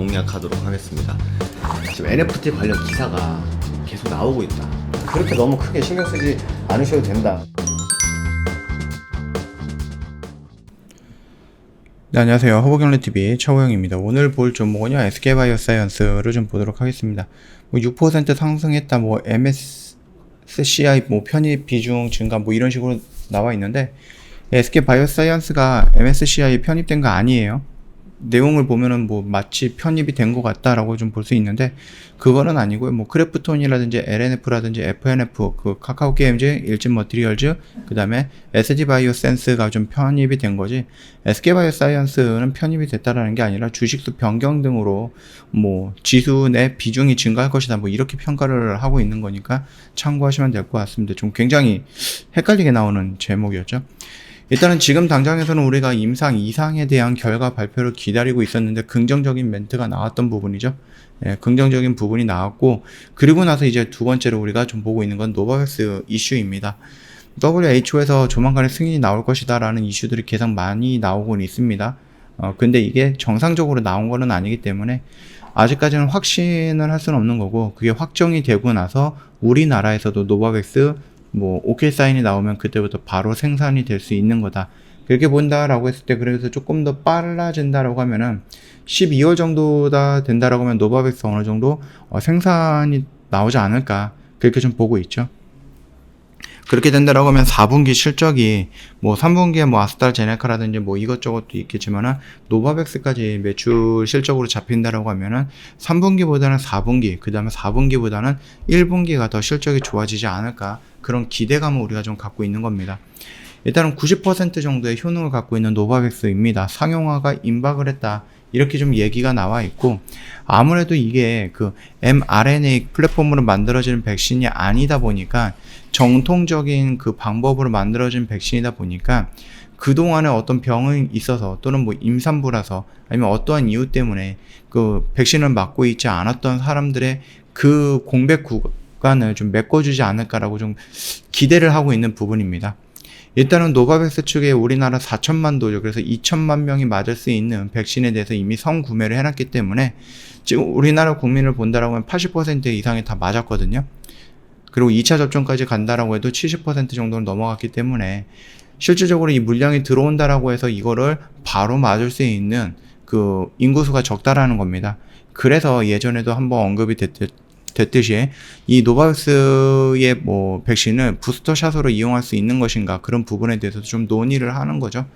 공략하도록 하겠습니다. 지금 NFT 관련 기사가 계속 나오고 있다. 그렇게 너무 크게 신경 쓰지 않으셔도 된다. 네, 안녕하세요. 허브경제TV 최호영입니다. 오늘 볼 종목은요, SK바이오사이언스를 좀 보도록 하겠습니다. 6% 상승했다, MSCI 편입 비중 증가 이런 식으로 나와 있는데, SK바이오사이언스가 MSCI 편입된 거 아니에요. 내용을 보면은 마치 편입이 된 것 같다라고 좀 볼 수 있는데, 그거는 아니고요. 크래프톤이라든지 LNF라든지 FNF, 카카오 게임즈, 일진 머티리얼즈, 그 다음에 SD 바이오센스가 좀 편입이 된 거지, SK 바이오사이언스는 편입이 됐다라는 게 아니라 주식수 변경 등으로 지수 내 비중이 증가할 것이다. 이렇게 평가를 하고 있는 거니까 참고하시면 될 것 같습니다. 좀 굉장히 헷갈리게 나오는 제목이었죠. 일단은 지금 당장에서는 우리가 임상 2상에 대한 결과 발표를 기다리고 있었는데 긍정적인 멘트가 나왔던 부분이죠. 긍정적인 부분이 나왔고, 그리고 나서 이제 두 번째로 우리가 좀 보고 있는 건 노바백스 이슈입니다. WHO에서 조만간에 승인이 나올 것이다 라는 이슈들이 계속 많이 나오곤 있습니다. 근데 이게 정상적으로 나온 거는 아니기 때문에 아직까지는 확신을 할 수는 없는 거고, 그게 확정이 되고 나서 우리나라에서도 노바백스 오케이 사인이 나오면 그때부터 바로 생산이 될 수 있는 거다. 그렇게 본다라고 했을 때, 그래서 조금 더 빨라진다라고 하면은 12월 정도다 된다라고 하면 노바백스 어느 정도 생산이 나오지 않을까, 그렇게 좀 보고 있죠. 그렇게 된다라고 하면 4분기 실적이 3분기에 아스트라제네카라든지 이것저것도 있겠지만은 노바백스까지 매출 실적으로 잡힌다라고 하면은 3분기보다는 4분기, 그 다음에 4분기보다는 1분기가 더 실적이 좋아지지 않을까, 그런 기대감을 우리가 좀 갖고 있는 겁니다. 일단은 90% 정도의 효능을 갖고 있는 노바백스입니다. 상용화가 임박을 했다, 이렇게 좀 얘기가 나와 있고, 아무래도 이게 mRNA 플랫폼으로 만들어지는 백신이 아니다 보니까, 정통적인 방법으로 만들어진 백신이다 보니까, 그동안에 어떤 병이 있어서 또는 임산부라서 아니면 어떠한 이유 때문에 백신을 맞고 있지 않았던 사람들의 공백 구간을 좀 메꿔주지 않을까라고 좀 기대를 하고 있는 부분입니다. 일단은 노바백스 측에 우리나라 4천만 도죠. 그래서 2천만 명이 맞을 수 있는 백신에 대해서 이미 선구매를 해놨기 때문에 지금 우리나라 국민을 본다라고 하면 80% 이상이 다 맞았거든요. 그리고 2차 접종까지 간다라고 해도 70% 정도는 넘어갔기 때문에 실질적으로 이 물량이 들어온다라고 해서 이거를 바로 맞을 수 있는 인구수가 적다라는 겁니다. 그래서 예전에도 한번 언급이 됐듯이 이 노바백스의 백신을 부스터샷으로 이용할 수 있는 것인가, 그런 부분에 대해서도 좀 논의를 하는 거죠.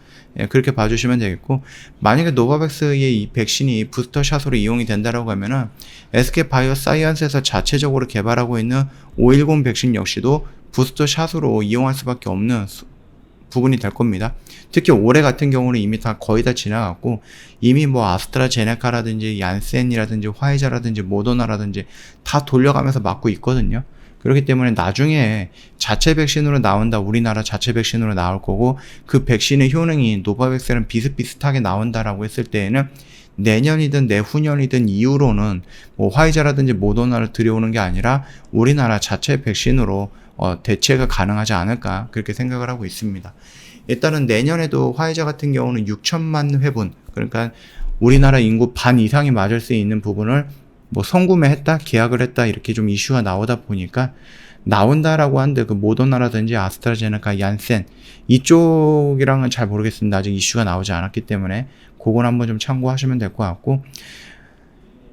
그렇게 봐주시면 되겠고, 만약에 노바백스의 이 백신이 부스터샷으로 이용이 된다라고 하면은 SK 바이오사이언스에서 자체적으로 개발하고 있는 510 백신 역시도 부스터샷으로 이용할 수밖에 없는 부분이 될 겁니다. 특히 올해 같은 경우는 이미 거의 다 지나갔고, 이미 아스트라제네카라든지 얀센이라든지 화이자라든지 모더나라든지 다 돌려가면서 맞고 있거든요. 그렇기 때문에 나중에 자체 백신으로 나온다, 우리나라 자체 백신으로 나올 거고, 그 백신의 효능이 노바백스랑 비슷비슷하게 나온다라고 했을 때에는 내년이든 내후년이든 이후로는 화이자라든지 모더나를 들여오는 게 아니라 우리나라 자체 백신으로 대체가 가능하지 않을까, 그렇게 생각을 하고 있습니다. 일단은 내년에도 화이자 같은 경우는 6천만 회분, 그러니까 우리나라 인구 반 이상이 맞을 수 있는 부분을 선구매했다, 계약을 했다, 이렇게 좀 이슈가 나오다 보니까 나온다라고 하는데, 모더나라든지 아스트라제네카, 얀센 이쪽이랑은 잘 모르겠습니다. 아직 이슈가 나오지 않았기 때문에 그건 한번 좀 참고하시면 될 것 같고,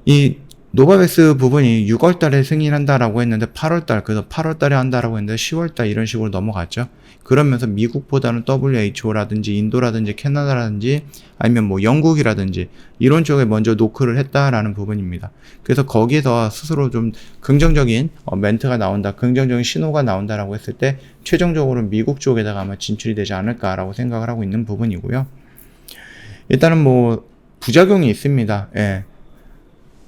이 노바백스 부분이 6월달에 승인한다라고 했는데 8월달, 그래서 8월달에 한다라고 했는데 10월달, 이런 식으로 넘어갔죠. 그러면서 미국보다는 WHO라든지 인도라든지 캐나다라든지 아니면 영국이라든지 이런 쪽에 먼저 노크를 했다라는 부분입니다. 그래서 거기에서 스스로 좀 긍정적인 멘트가 나온다, 긍정적인 신호가 나온다라고 했을 때 최종적으로 미국 쪽에다가 아마 진출이 되지 않을까라고 생각을 하고 있는 부분이고요. 일단은 부작용이 있습니다.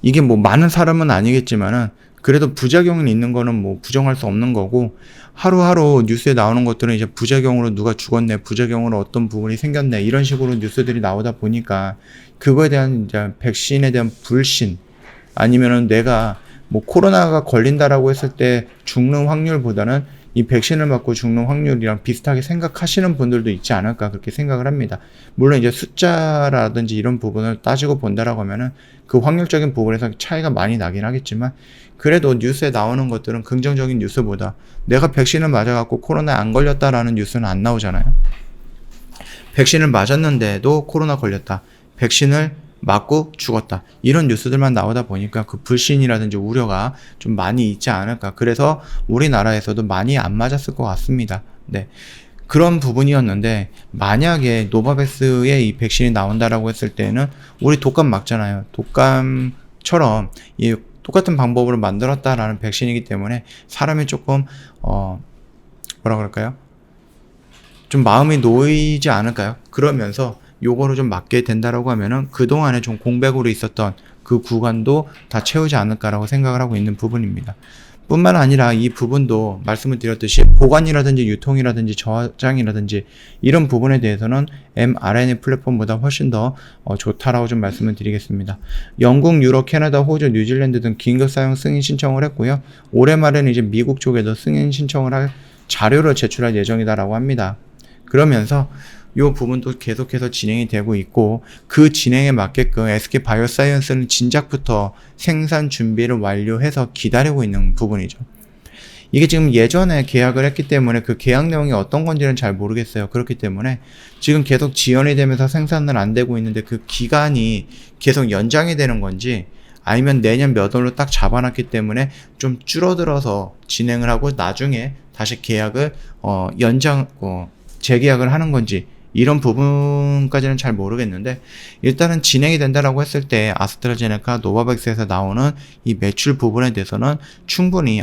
이게 많은 사람은 아니겠지만은 그래도 부작용이 있는 거는 부정할 수 없는 거고, 하루하루 뉴스에 나오는 것들은 이제 부작용으로 누가 죽었네, 부작용으로 어떤 부분이 생겼네, 이런 식으로 뉴스들이 나오다 보니까 그거에 대한 이제 백신에 대한 불신, 아니면은 내가 코로나가 걸린다라고 했을 때 죽는 확률보다는 이 백신을 맞고 죽는 확률이랑 비슷하게 생각하시는 분들도 있지 않을까 그렇게 생각을 합니다. 물론 이제 숫자라든지 이런 부분을 따지고 본다라고 하면은 그 확률적인 부분에서 차이가 많이 나긴 하겠지만 그래도 뉴스에 나오는 것들은 긍정적인 뉴스보다 내가 백신을 맞아갖고 코로나에 안 걸렸다라는 뉴스는 안 나오잖아요. 백신을 맞았는데도 코로나 걸렸다. 백신을 맞고 죽었다. 이런 뉴스들만 나오다 보니까 그 불신이라든지 우려가 좀 많이 있지 않을까. 그래서 우리나라에서도 많이 안 맞았을 것 같습니다. 네. 그런 부분이었는데 만약에 노바백스의 이 백신이 나온다라고 했을 때는 우리 독감 맞잖아요. 독감처럼 이 똑같은 방법으로 만들었다라는 백신이기 때문에 사람이 조금 뭐라 그럴까요? 좀 마음이 놓이지 않을까요? 그러면서 요거를 좀 맞게 된다라고 하면은 그동안에 좀 공백으로 있었던 그 구간도 다 채우지 않을까라고 생각을 하고 있는 부분입니다. 뿐만 아니라 이 부분도 말씀을 드렸듯이 보관이라든지 유통이라든지 저장이라든지 이런 부분에 대해서는 mRNA 플랫폼보다 훨씬 더 좋다라고 좀 말씀을 드리겠습니다. 영국, 유럽, 캐나다, 호주, 뉴질랜드 등 긴급 사용 승인 신청을 했고요. 올해 말에는 이제 미국 쪽에도 승인 신청을 할 자료를 제출할 예정이다라고 합니다. 그러면서 이 부분도 계속해서 진행이 되고 있고 그 진행에 맞게끔 SK 바이오사이언스는 진작부터 생산 준비를 완료해서 기다리고 있는 부분이죠. 이게 지금 예전에 계약을 했기 때문에 그 계약 내용이 어떤 건지는 잘 모르겠어요. 그렇기 때문에 지금 계속 지연이 되면서 생산은 안 되고 있는데 그 기간이 계속 연장이 되는 건지 아니면 내년 몇 월로 딱 잡아놨기 때문에 좀 줄어들어서 진행을 하고 나중에 다시 계약을 재계약을 하는 건지 이런 부분까지는 잘 모르겠는데 일단은 진행이 된다라고 했을 때 아스트라제네카, 노바백스에서 나오는 이 매출 부분에 대해서는 충분히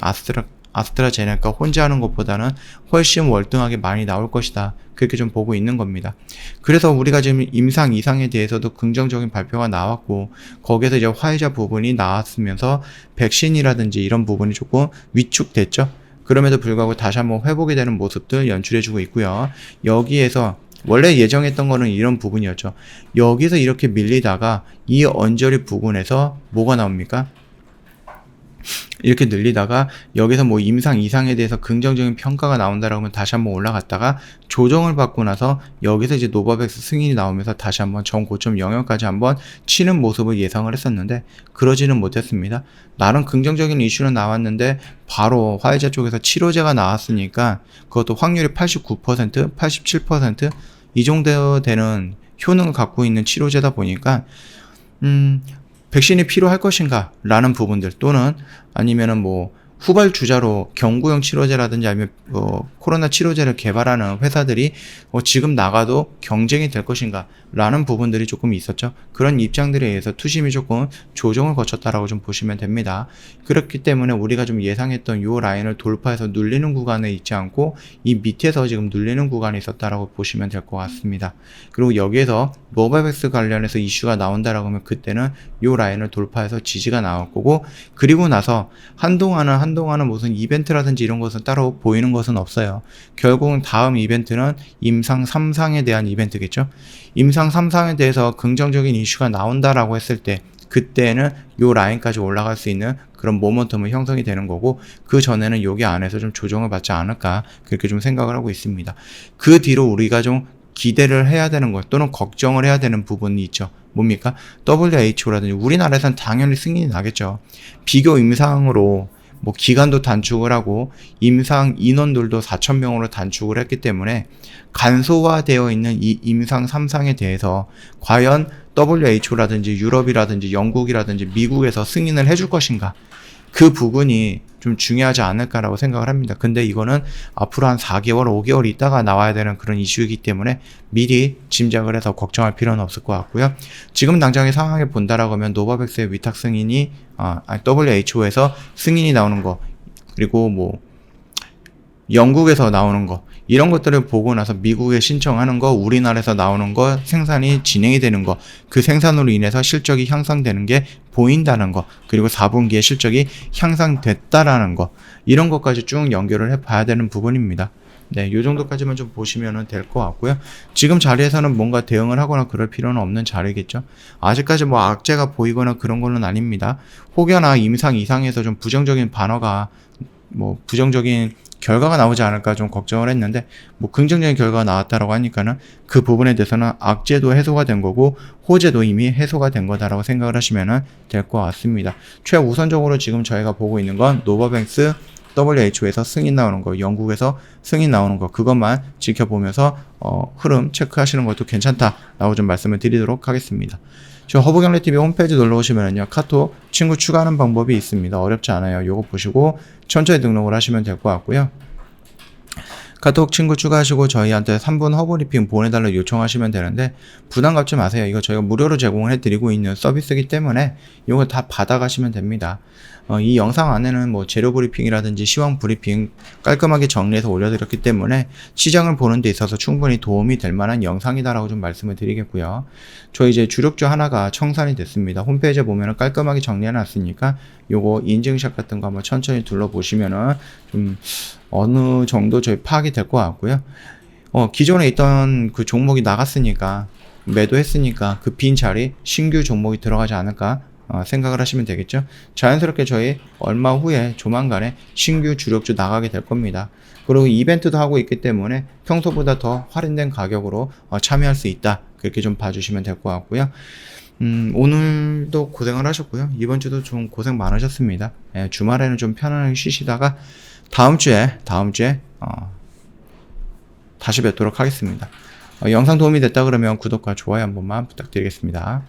아스트라제네카 혼자 하는 것보다는 훨씬 월등하게 많이 나올 것이다. 그렇게 좀 보고 있는 겁니다. 그래서 우리가 지금 임상 이상에 대해서도 긍정적인 발표가 나왔고 거기에서 이제 화이자 부분이 나왔으면서 백신이라든지 이런 부분이 조금 위축됐죠. 그럼에도 불구하고 다시 한번 회복이 되는 모습들 연출해주고 있고요. 여기에서 원래 예정했던 거는 이런 부분이었죠. 여기서 이렇게 밀리다가 이 언저리 부분에서 뭐가 나옵니까? 이렇게 늘리다가 여기서 뭐 임상 이상에 대해서 긍정적인 평가가 나온다라고 하면 다시 한번 올라갔다가 조정을 받고 나서 여기서 이제 노바백스 승인이 나오면서 다시 한번 전고점 영역까지 한번 치는 모습을 예상을 했었는데 그러지는 못했습니다. 나름 긍정적인 이슈는 나왔는데 바로 화이자 쪽에서 치료제가 나왔으니까 그것도 확률이 89%, 87% 이 정도 되는 효능을 갖고 있는 치료제다 보니까 백신이 필요할 것인가 라는 부분들 또는 아니면은 뭐 후발주자로 경구용 치료제라든지 아니면 코로나 치료제를 개발하는 회사들이 지금 나가도 경쟁이 될 것인가 라는 부분들이 조금 있었죠. 그런 입장들에 의해서 투심이 조금 조정을 거쳤다라고 좀 보시면 됩니다. 그렇기 때문에 우리가 좀 예상했던 요 라인을 돌파해서 눌리는 구간에 있지 않고 이 밑에서 지금 눌리는 구간에 있었다라고 보시면 될 것 같습니다. 그리고 여기에서 노바백스 관련해서 이슈가 나온다라고 하면 그때는 요 라인을 돌파해서 지지가 나올 거고 그리고 나서 한동안은 무슨 이벤트라든지 이런 것은 따로 보이는 것은 없어요. 결국은 다음 이벤트는 임상 3상에 대한 이벤트겠죠. 임상 3상에 대해서 긍정적인 이슈가 나온다라고 했을 때 그때는 요 라인까지 올라갈 수 있는 그런 모멘텀이 형성이 되는 거고 그 전에는 여기 안에서 좀 조정을 받지 않을까 그렇게 좀 생각을 하고 있습니다. 그 뒤로 우리가 좀 기대를 해야 되는 것 또는 걱정을 해야 되는 부분이 있죠. 뭡니까? WHO라든지 우리나라에서는 당연히 승인이 나겠죠. 비교 임상으로 뭐 기간도 단축을 하고 임상 인원들도 4,000명으로 단축을 했기 때문에 간소화되어 있는 이 임상 3상에 대해서 과연 WHO라든지 유럽이라든지 영국이라든지 미국에서 승인을 해줄 것인가 그 부분이 좀 중요하지 않을까라고 생각을 합니다. 근데 이거는 앞으로 한 4개월, 5개월 있다가 나와야 되는 그런 이슈이기 때문에 미리 짐작을 해서 걱정할 필요는 없을 것 같고요. 지금 당장의 상황에 본다라고 하면 노바백스의 위탁 승인이 WHO에서 승인이 나오는 거 그리고 뭐 영국에서 나오는 거 이런 것들을 보고 나서 미국에 신청하는 거 우리나라에서 나오는 거 생산이 진행이 되는 거 그 생산으로 인해서 실적이 향상되는 게 보인다는 거 그리고 4분기에 실적이 향상됐다라는 거 이런 것까지 쭉 연결을 해 봐야 되는 부분입니다. 네, 요 정도까지만 좀 보시면 될 것 같고요. 지금 자리에서는 뭔가 대응을 하거나 그럴 필요는 없는 자리겠죠. 아직까지 뭐 악재가 보이거나 그런 거는 아닙니다. 혹여나 임상 이상에서 좀 부정적인 반어가 뭐 부정적인 결과가 나오지 않을까 좀 걱정을 했는데 뭐 긍정적인 결과가 나왔다라고 하니까는 그 부분에 대해서는 악재도 해소가 된 거고 호재도 이미 해소가 된 거다라고 생각을 하시면은 될 것 같습니다. 최우선적으로 지금 저희가 보고 있는 건 노바뱅스 WHO에서 승인 나오는 거, 영국에서 승인 나오는 거, 그것만 지켜보면서 흐름 체크하시는 것도 괜찮다라고 좀 말씀을 드리도록 하겠습니다. 저 허브경제TV 홈페이지 놀러 오시면요, 카톡 친구 추가하는 방법이 있습니다. 어렵지 않아요. 요거 보시고 천천히 등록을 하시면 될 것 같고요. 카톡 친구 추가하시고 저희한테 3분 허브리핑 보내달라 요청하시면 되는데 부담 갖지 마세요. 이거 저희가 무료로 제공을 해드리고 있는 서비스이기 때문에 이거 다 받아가시면 됩니다. 이 영상 안에는 뭐 재료 브리핑이라든지 시황 브리핑 깔끔하게 정리해서 올려드렸기 때문에 시장을 보는 데 있어서 충분히 도움이 될 만한 영상이다라고 좀 말씀을 드리겠고요. 저 이제 주력주 하나가 청산이 됐습니다. 홈페이지에 보면은 깔끔하게 정리해놨으니까 요거 인증샷 같은 거 한번 천천히 둘러보시면은 좀 어느 정도 저희 파악이 될 것 같고요. 기존에 있던 그 종목이 나갔으니까 매도했으니까 그 빈 자리 신규 종목이 들어가지 않을까 생각을 하시면 되겠죠. 자연스럽게 저희 얼마 후에 조만간에 신규 주력주 나가게 될 겁니다. 그리고 이벤트도 하고 있기 때문에 평소보다 더 할인된 가격으로 참여할 수 있다. 그렇게 좀 봐주시면 될 것 같고요. 오늘도 고생을 하셨고요. 이번 주도 좀 고생 많으셨습니다. 주말에는 좀 편안하게 쉬시다가 다음 주에 다시 뵙도록 하겠습니다. 영상 도움이 됐다 그러면 구독과 좋아요 한 번만 부탁드리겠습니다.